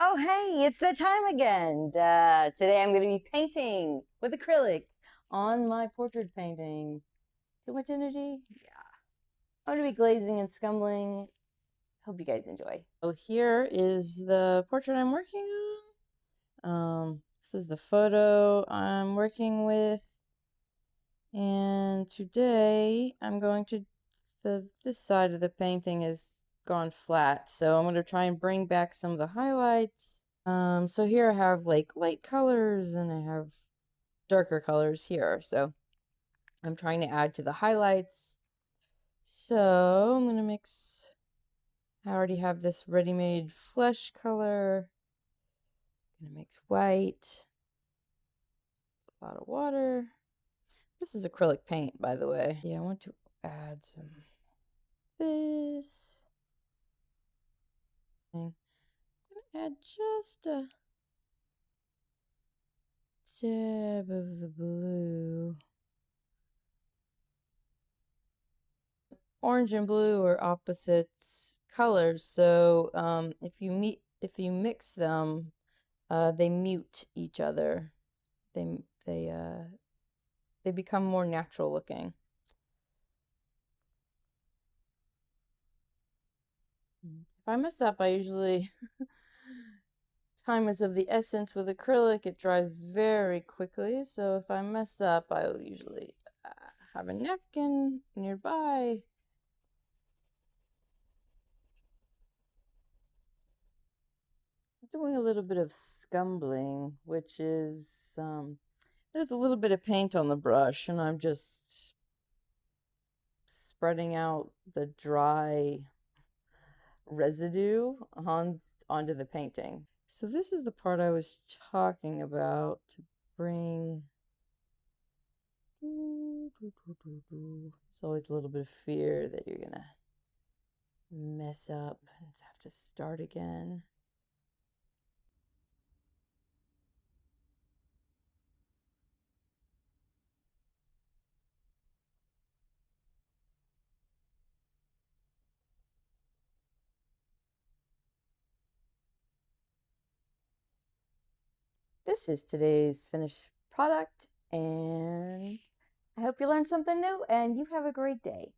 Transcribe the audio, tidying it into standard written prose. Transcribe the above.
Oh, hey, it's that time again. Today I'm going to be painting with acrylic on my portrait painting. Too much energy? Yeah. I'm going to be glazing and scumbling. Hope you guys enjoy. So here is the portrait I'm working on. This is the photo I'm working with. And today I'm going to, this side of the painting has gone flat. So I'm going to try and bring back some of the highlights. So here I have like light colors and I have darker colors here. So I'm trying to add to the highlights. So I'm gonna mix, I already have this ready-made flesh color. I'm gonna mix white, a lot of water. This is acrylic paint, by the way. Yeah, I want to add some this. I'm gonna add just a dab of the blue. Orange and blue are opposite colors, so if you mix them, they mute each other. They become more natural looking. If I mess up, I usually time is of the essence with acrylic. It dries very quickly, so if I mess up, I'll usually have a napkin nearby. Doing a little bit of scumbling, which is there's a little bit of paint on the brush, and I'm just spreading out the dry residue onto the painting. So this is the part I was talking about to bring. There's always a little bit of fear that you're gonna mess up and have to start again. This is today's finished product, and I hope you learned something new and you have a great day.